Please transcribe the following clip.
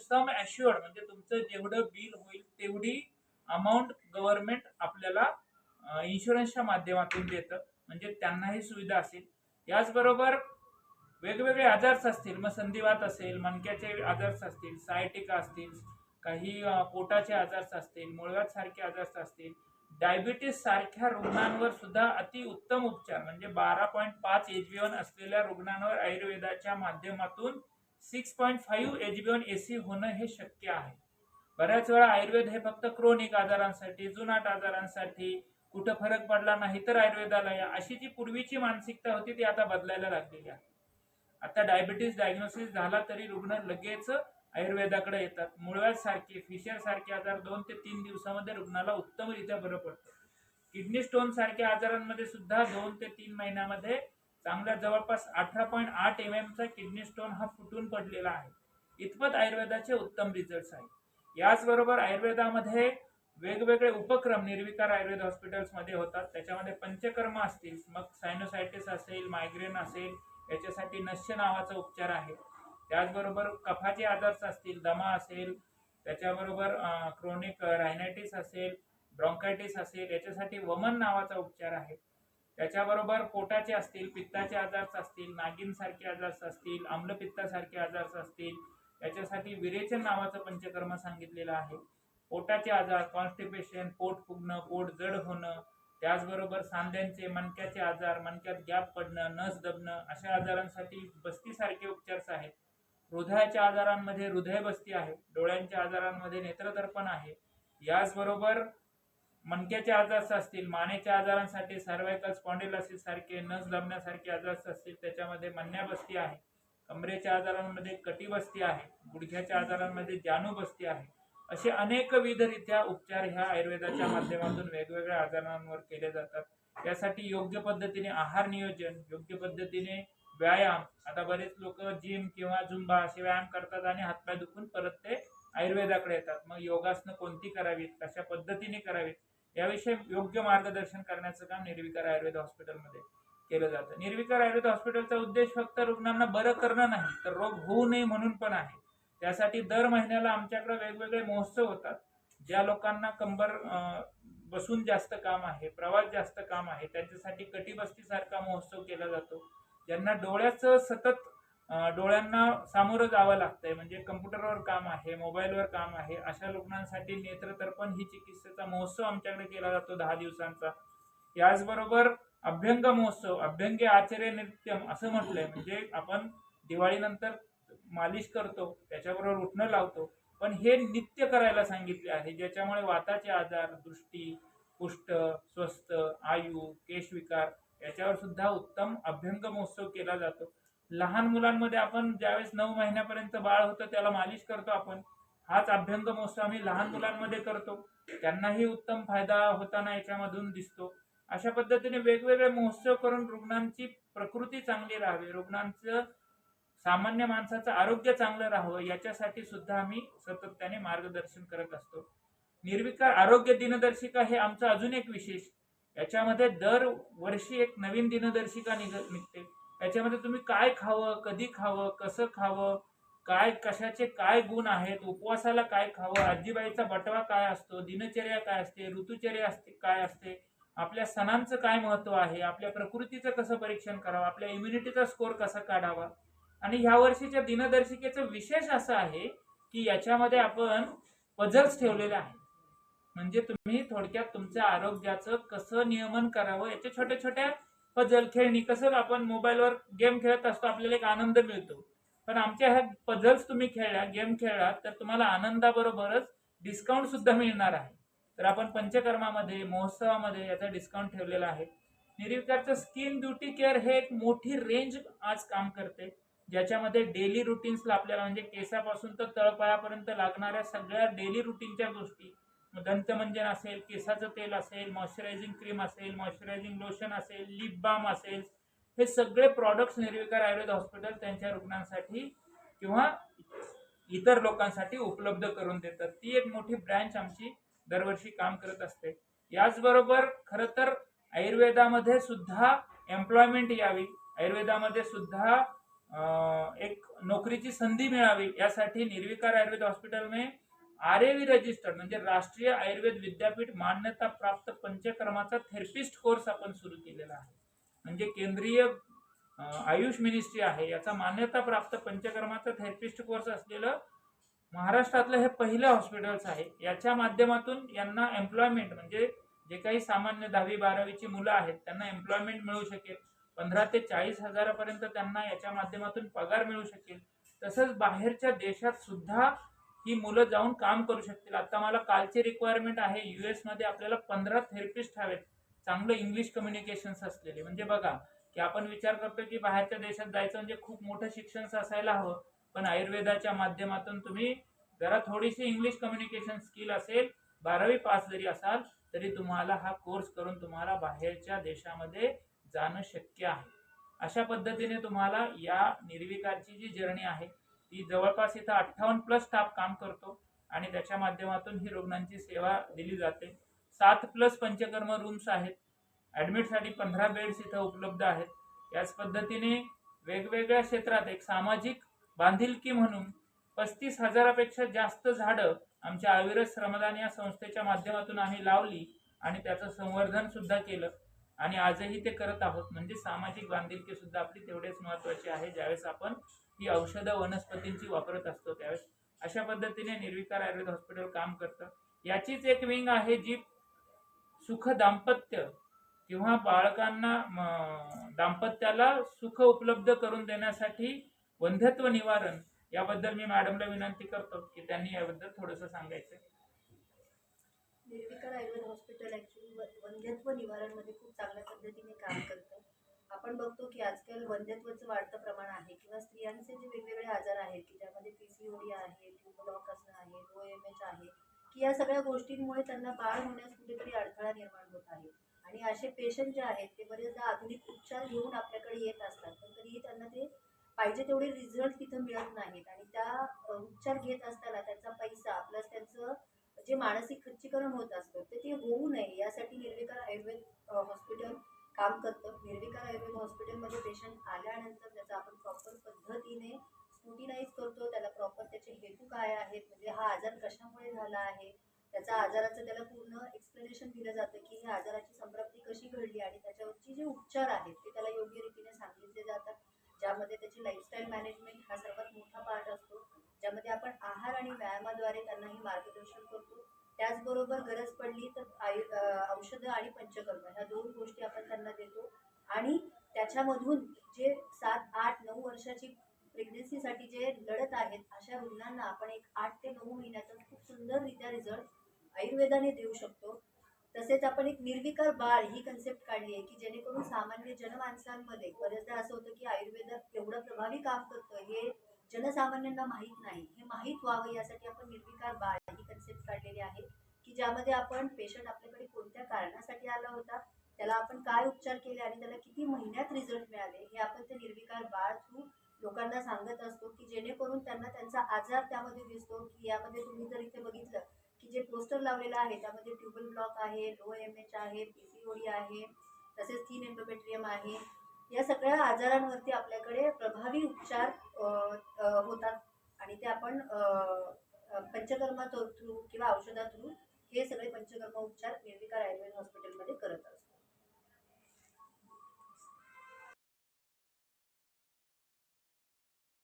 सम assured म्हणजे तुमचं जेवढं बिल होईल तेवढी अमाऊंट गव्हर्नमेंट आपल्याला इन्शुरन्सच्या माध्यमातून देतं, म्हणजे त्यांनाही सुविधा असेल. याचबरोबर वेगवेगळे आजार्स असतील, मग संधिवात असेल, मणक्याचे आजार्स असतील, सायटिका असतील, काही पोटाचे आजार्स असतील, मुळव्याध सारखे आजार्स असतील, डायबिटीस सारख्या रुग्णांवर सुद्धा अति उत्तम उपचार म्हणजे 12.5 HbA1 असलेल्या रुग्णांवर आयुर्वेदाच्या माध्यमातून 6.5 HbA1AC होणं हे शक्य आहे. बऱ्याच वेळा आयुर्वेद हे फक्त क्रोनिक आजारांसाठी, जुनाट आजारांसाठी, कुठं फरक पडला नाही तर आयुर्वेदाला या, अशी जी पूर्वीची मानसिकता होती ती आता बदलायला लागलेली आहे. आता डायबिटीस डायग्नोसिस झाला तरी रुग्ण लगेच आयुर्वेदाकडे येतात. मुळव्याध सारखे, फिशर सारखे आजार 2 ते 3 दिवसामध्ये रुग्णाला उत्तमरित्या बरं पडतं. किडनी स्टोन सारख्या आजारांमध्ये सुद्धा 2 ते 3 महिन्यामध्ये चांगल्या जवळपास 18.8 mm चा किडनी स्टोन हा फुटून पडलेला आहे. इतपत आयुर्वेदाचे उत्तम रिझल्ट्स आहेत. याचबरोबर आयुर्वेदामध्ये वेगवेगळे उपक्रम निर्विकार आयुर्वेद हॉस्पिटल्समध्ये होतात. त्याच्यामध्ये पंचकर्म असतील, मग सायनोसायटिस असेल, मायग्रेन असेल, याच्यासाठी नश्य नावाचा उपचार आहे. त्याचबरोबर कफाचे आजार असतील, दमा असेल, त्याच्याबरोबर क्रोनिक रायनायटिस असेल, ब्रॉन्कायटिस असेल, याच्यासाठी वमन नावाचा उपचार आहे. त्याच्याबरोबर पोटाचे असतील, पित्ताचे आजार असतील, नागिन सारखे आजार असतील, आम्लपित्तासारखे आजार असतील, याच्यासाठी विरेचन नावाचं पंचकर्म सांगितलेलं आहे. पोटाचे आजार, कॉन्स्टिपेशन, पोट फुगणं, पोट जड होणं, त्याचबरोबर सांध्यांचे, मणक्याचे आजार, मणक्यात गॅप पडणं, नस दबणं, अशा आजारांसाठी बस्तीसारखे उपचार आहेत. हृदयाच्या आजारांमध्ये हृदय बस्ती आहे. डोळ्यांच्या आजारांमध्ये नेत्रदर्पण आहे. याचबरोबर मणक्याचे आजार असतील, मानेच्या आजारांसाठी सर्वायकल स्पॉन्डिलोसिस सारखे, नस दबण्यासारखे आजार असतील, त्याच्यामध्ये मन्या बस्ती आहे. कमरेच्या आजारांमध्ये कटिबस्ती आहे. गुडघ्याच्या आजारांमध्ये जानू बस्ती आहे. असे अनेकविधरित्या उपचार ह्या आयुर्वेदाच्या माध्यमातून वेगवेगळ्या आजारांवर केले जातात. त्यासाठी योग्य पद्धतीने आहार नियोजन, योग्य पद्धतीने व्यायाम, आता बरेच लोक जिम किंवा झुंबा असे व्यायाम करतात आणि हातपाय दुखून परत ते आयुर्वेदाकडे येतात. मग योगासनं कोणती करावीत, कशा पद्धतीने करावीत, याविषयी योग्य मार्गदर्शन करण्याचं काम निर्विकार आयुर्वेद हॉस्पिटलमध्ये केलं जातं. निर्विकार आयुर्वेद हॉस्पिटलचा उद्देश फक्त रुग्णांना बरं करणं नाही, तर रोग होऊ नये म्हणून पण आहे. त्यासाठी दर महिन्याला आमच्याकडे वेगवेगळे महोत्सव होतात. ज्या लोकांना कंबर बसून जास्त काम आहे, प्रवास जास्त काम आहे, त्यांच्यासाठी कटिबस्ती सारखा महोत्सव केला जातो. ज्यांना डोळ्याचं सतत डोळ्यांना सामोरं जावं लागतंय, म्हणजे कम्प्युटरवर काम आहे, मोबाईलवर काम आहे, अशा रुग्णांसाठी नेत्रतर्पण ही चिकित्सेचा महोत्सव आमच्याकडे केला जातो 10 दिवसांचा. याचबरोबर अभ्यंग महोत्सव, अभ्यंगी आचार्य नृत्यम असं म्हटलंय, म्हणजे आपण दिवाळीनंतर मालिश करतो, त्याच्याबरोबर उठणं लावतो, पण हे नित्य करायला सांगितले आहे, ज्याच्यामुळे वाताचे आजार, दृष्टी, कुष्ठ, स्वस्थ, आयु, केशविकार याच्यावर सुद्धा उत्तम अभ्यंग महोत्सव केला जातो. लहान मुलांमध्ये आपण ज्यावेळेस 9 महिन्यापर्यंत बाळ होतं त्याला मालिश करतो आपण, हाच अभ्यंग महोत्सव आम्ही लहान मुलांमध्ये करतो. त्यांनाही उत्तम फायदा होताना याच्यामधून दिसतो. अशा पद्धतीने वेगवेगळे महोत्सव करून रुग्णांची प्रकृती चांगली राहावी, रुग्णांचं सामान्य माणसाचं आरोग्य चांगलं राहावं, याच्यासाठी सुद्धा आम्ही सातत्याने मार्गदर्शन करत असतो. निर्विकार आरोग्य दिनदर्शिका हे आमचं अजून एक विशेष. याच्यामध्ये दर वर्षी एक नवीन दिनदर्शिका निघते. याच्यामध्ये तुम्ही काय खावं, कधी खावं, कसं खावं, काय कशाचे काय गुण आहेत, उपवासाला काय खावं, आजीबाईचा बटवा काय असतो, दिनचर्या काय असते, ऋतुचर्या असते काय असते, आपल्या सणांचं काय महत्व आहे, आपल्या प्रकृतीचं कसं परीक्षण करावं, आपल्या इम्युनिटीचा स्कोर कसा काढावा. आणि ह्या वर्षीच्या दिनदर्शिकेचं विशेष असं आहे की याच्यामध्ये आपण पझल्स ठेवलेले आहेत. म्हणजे तुम्ही थोडक्यात तुमच्या आरोग्याचं कसं नियमन करावं याचे छोट्या छोट्या पझल खेळणी, कसं आपण मोबाईलवर गेम खेळत असतो आपल्याला एक आनंद मिळतो, पण आमच्या ह्या पझल्स तुम्ही खेळल्या, गेम खेळलात तर तुम्हाला आनंदाबरोबरच डिस्काउंट सुद्धा मिळणार आहे. तर आपण पंचकर्मामध्ये, महोत्सवामध्ये याचा डिस्काउंट ठेवलेला आहे. निर्विकारचं स्किन ब्युटी केअर हे एक मोठी रेंज आज काम करते, ज्याच्यामध्ये डेली रुटीन्सला आपल्याला म्हणजे केसापासून तर तळपायापर्यंत लागणाऱ्या सगळ्या डेली रुटीनच्या गोष्टी, दंतमंजन असेल, केसाचं तेल असेल, मॉइश्चरायझिंग क्रीम असेल, मॉइश्चरायझिंग लोशन असेल, लिप बाम असेल, हे सगळे प्रॉडक्ट्स निर्विकार आयुर्वेद हॉस्पिटल त्यांच्या रुग्णांसाठी किंवा इतर लोकांसाठी उपलब्ध करून देतात. ती एक मोठी ब्रँच आमची दरवर्षी काम करत असते. याचबरोबर खरं तर आयुर्वेदामध्ये सुद्धा एम्प्लॉयमेंट यावी, आयुर्वेदामध्ये सुद्धा एक नौकरीची संधी मिळावी यासाठी निर्विकार आयुर्वेद हॉस्पिटल में RAV रजिस्टर्ड म्हणजे राष्ट्रीय आयुर्वेद विद्यापीठ मान्यता प्राप्त पंचकर्माचा थेरपिस्ट कोर्स आपण सुरू केलेला आहे. म्हणजे केंद्रीय आयुष मिनिस्ट्री आहे याचा मान्यता प्राप्त पंचकर्माचा थेरपिस्ट कोर्स असलेलं महाराष्ट्रातलं हे पहिलं हॉस्पिटल्स आहे. याच्या माध्यमातून यांना एम्प्लॉयमेंट म्हणजे जे काही सामान्य 10वी-12वीची मुलं आहेत त्यांना एम्प्लॉयमेंट मिळू शकेल. 15 ते 40 हजारापर्यंत त्यांना याच्या माध्यमातून पगार मिळू शकेल. तसंच बाहेरच्या देशात सुद्धा ही मुलं जाऊन काम करू शकतील. आता मला कालची रिक्वायरमेंट आहे US मध्ये आपल्याला 15 थेरपिस्ट हवेत चांगलं इंग्लिश कम्युनिकेशन्स असलेले. म्हणजे बघा की आपण विचार करतो की बाहेरच्या देशात जायचं म्हणजे खूप मोठं शिक्षण असायला हवं, पण आयुर्वेदाच्या माध्यमातून तुम्ही जरा थोडीशी इंग्लिश कम्युनिकेशन स्किल असेल, 12वी पास जरी असाल तरी तुम्हाला हा कोर्स करून तुम्हाला बाहेरच्या देशामध्ये जाणं शक्य आहे. अशा पद्धतीने तुम्हाला या निर्विकारची जी जर्नी आहे ती जवळपास इथं 58+ स्टाफ काम करतो आणि त्याच्या माध्यमातून ही रुग्णांची सेवा दिली जाते. 7+ पंचकर्म रूम्स आहेत. ॲडमिटसाठी 15 बेड्स इथं उपलब्ध आहेत. याच पद्धतीने वेगवेगळ्या क्षेत्रात एक सामाजिक बांधिलकी म्हणून 35 हजारापेक्षा जास्त झाडं आमच्या अविरत श्रमदान या संस्थेच्या माध्यमातून आम्ही लावली आणि त्याचं संवर्धन सुद्धा केलं आणि आजही ते करत आहोत. म्हणजे सामाजिक बांधिलकी सुद्धा आपली तेवढेच महत्त्वाची आहे ज्यावेळेस आपण ही औषधं वनस्पतींची वापरत असतो त्यावेळेस. अशा पद्धतीने निर्विकार आयुर्वेद हॉस्पिटल काम करतं. याचीच एक विंग आहे जी सुख दाम्पत्य किंवा बाळकांना दाम्पत्याला सुख उपलब्ध करून देण्यासाठी वंध्यत्व निवारण याबद्दल मी मॅडमला विनंती करतो की त्यांनी याबद्दल थोडंसं सांगायचं. निर्विकार आयुर्वेद हॉस्पिटल ॲक्च्युली वंध्यत्व निवारणमध्ये खूप चांगल्या पद्धतीने काम करतं. आपण बघतो की आजकाल वंध्यत्वाचं वाढतं प्रमाण आहे किंवा स्त्रियांचे जे वेगवेगळे आजार आहेत की ज्यामध्ये PCOD आहे, ट्यूब ब्लॉक असणं आहे, OMH आहे, की या सगळ्या गोष्टींमुळे त्यांना बाळ होण्यास कुठेतरी अडथळा निर्माण होत आहे. आणि असे पेशंट जे आहेत ते बरेचदा आधुनिक उपचार घेऊन आपल्याकडे येत असतात, पण तरीही त्यांना ते पाहिजे तेवढे रिझल्ट तिथं मिळत नाहीत आणि त्या उपचार घेत असताना त्यांचा पैसा प्लस त्यांचं जे मानसिक खच्चीकरण होत असतं ते होऊ नये यासाठी निर्विकार आयुर्वेद हॉस्पिटल काम करतं. निर्विकार आयुर्वेद हॉस्पिटलमध्ये पेशंट आल्यानंतर त्याचा आपण प्रॉपर पद्धतीने स्क्रुटिनाइज करतो. त्याला प्रॉपर त्याचे हेतू काय आहेत, म्हणजे हा आजार कशामुळे झाला आहे, त्याचा आजाराचं त्याला पूर्ण एक्सप्लेनेशन दिलं जातं की ह्या आजाराची संप्राप्ती कशी घडली आणि त्याच्यावरची जे उपचार आहेत ते त्याला योग्य रीतीने सांगितले जातात, ज्यामध्ये त्याची लाईफस्टाईल मॅनेजमेंट हा सर्वात मोठा पार्ट असतो, ज्यामध्ये आपण आहार आणि व्यायामाद्वारे त्यांनाही मार्गदर्शन करतो. त्याचबरोबर गरज पडली तर औषधं आणि पंचकर्म ह्या 2 गोष्टी आपण त्यांना देतो. आणि त्याच्यामधून जे 7, 8, 9 वर्षाची प्रेग्नन्सीसाठी जे लढत आहेत अशा रुग्णांना आपण एक 8 ते 9 महिन्याचा खूप सुंदररित्या रिझल्ट आयुर्वेदाने देऊ शकतो. तसेच आपण एक निर्विकार बाळ ही कन्सेप्ट काढली आहे की जेणेकरून सामान्य जनमानसांमध्ये बरेचदा असं होतं की आयुर्वेदात एवढं प्रभावी काम करतं हे जनसामान्यांना माहीत नाही. हे माहीत व्हावं यासाठी आपण निर्विकार बाळ ही कन्सेप्ट काढलेली आहे की ज्यामध्ये आपण पेशंट आपल्याकडे कोणत्या कारणासाठी आला होता, त्याला आपण काय उपचार केले आणि त्याला किती महिन्यात रिझल्ट मिळाले हे आपण ते निर्विकार बाळ थ्रू लोकांना सांगत असतो की जेणेकरून त्यांना त्यांचा आजार त्यामध्ये दिसतो. की यामध्ये तुम्ही जर इथे बघितलं की जे पोस्टर लावलेलं आहे त्यामध्ये ट्यूबल ब्लॉक आहे, OMH आहे, PCOD आहे, तसेच थिन एंडोमेट्रियम आहे. या सगळ्या आजारांवरती आपल्याकडे प्रभावी उपचार होतात आणि ते आपण पंचकर्मा थ्रू किंवा औषधा थ्रू हे सगळे पंचकर्म उपचार निर्विकार आयुर्वेद हॉस्पिटलमध्ये करत असतो.